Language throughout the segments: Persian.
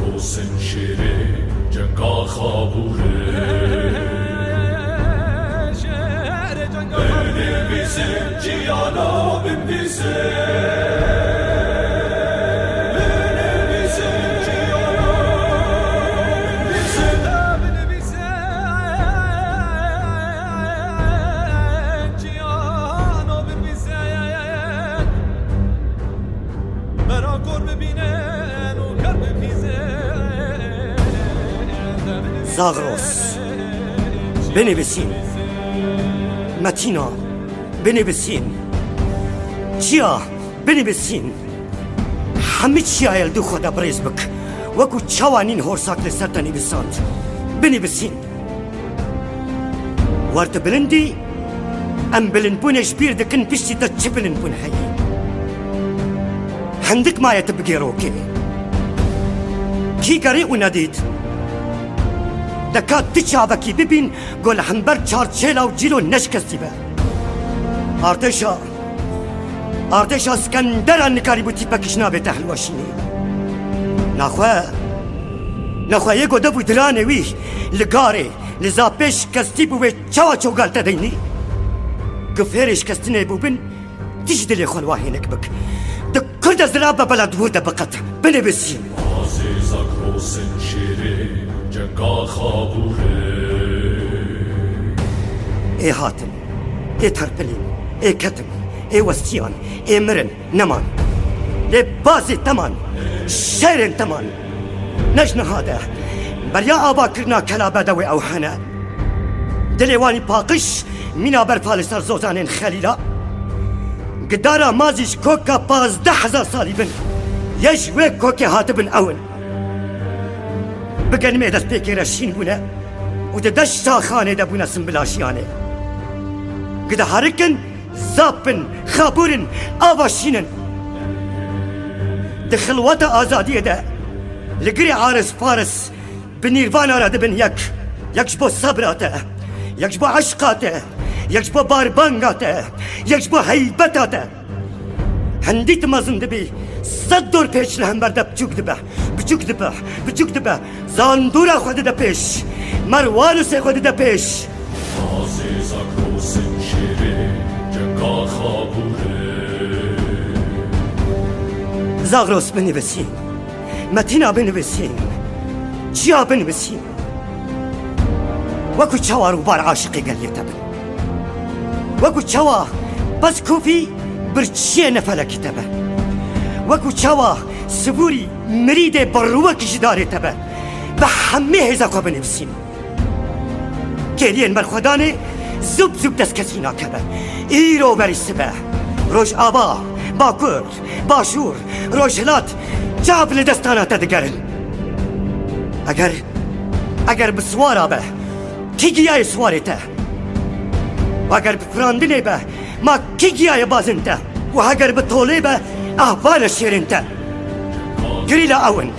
زاغروسن شیره جنگا خابوره بنویسه جیانا بنویسه زاغروس بنویسین، متینا بنویسین، چیا بنویسین، همه چیا یلدو خدا بریز بک وکو چوانین هورساک لسر تا نویساند بنویسین. وارت بلندی ام بلند بونش بیر دکن پشتی تا چه بلند بون هایی هندک مایت بگیروکه کی گری او ندید دکات تچاوکی ببین گل همبر چارچیلا و جیلو نشکستی به ارتشا اسکندران نکاری بوتی پکشنا به تحلواشینی نخواه یه گوده بود رانوی لگاره لذا پیش کستی بوی چوا چوگال تدینی گفهرش کستی نبو بین تیش دلی خلواهی نکبک ده کرد از رابا بلد بوده بقت بنویسیم عزیزا کروسن شیره جنگا خابوره ای هاتم ای ترپلین ای کتم ای وستیان ای مرن نمان ای بازی تمان شیرن تمان نجن هاده بریا آبا کرنا کلابه دوی اوحانه دلیوانی پاقش مینا بر پالستر زوزانین خلیلا قدارا مازیش کوکا 15,000 سالی بن یش وی کوکی هات بن اون بگن می دست پیکی رشین بونه و ده دشتا خانه ده بونه سنبلاشیانه قده هرکن زابن خابورن آواشینن ده خلوات آزادی ده لگری عارس فارس بنیروان آراده بن یکش بو صبراته یکش بو عشقاته یکش بو باربانگاته یکش بو حیبتاته هندی تمازن دبی 100 دور پیش لهم برده بچوک دبه زاندورا خود ده پیش مروانو سه خود ده پیش عزیزا کروسن شیره جنگا خابوره زاغروس بنویسین متینا بنویسین چیا بنویسین وکو چوا رو بار عاشقی گلیتا بن وکو چوا بس کوفی برچیه نفلکی تبه وکو چوا سبوری مرید بروکش داره تبه به همه هزاقا بنویسین گلین برخودانه زوب دست کسی ناکبه ایرو بری سبه روش آبا باکور باشور روشلات جاب لدستانات دگرن اگر بسوارا به کی گیای سوارته و اگر بفراندنه به ما کی گیای بازنته و اگر بطوله به احوال شیرنته گریلا اون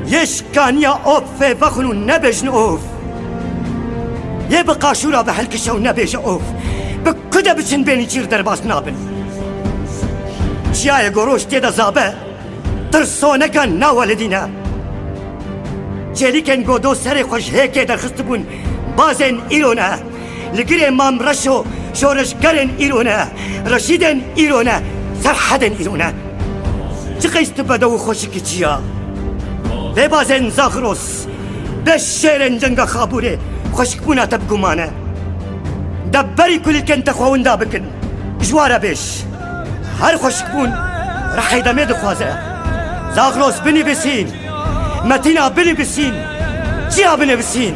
یش کانیا اوف وخنو نبجن اوف یه بقاشورا به حلکشو نبیج اوف بکده بچن بینی چیر در باس نابن چیای گروش تیدا زابه ترسونکا ناوالدینه جلیکن گودو سر خوش هیکه در خست بون بازن ایرونه لگری امام رشو شورشگرن ایرونه رشیدن ایرونه سرحدن ایرونه چه قیست بدو خوشی که چیا به بازن زاغروس به شیرن جنگا خابوره خوشک بونا تب گمانه دبری کلی کن تخواون دا بکن جواره بیش هر خوشک بون رحی دمه دخوازه زاغروس بنویسین متینا بنویسین چیا بنویسین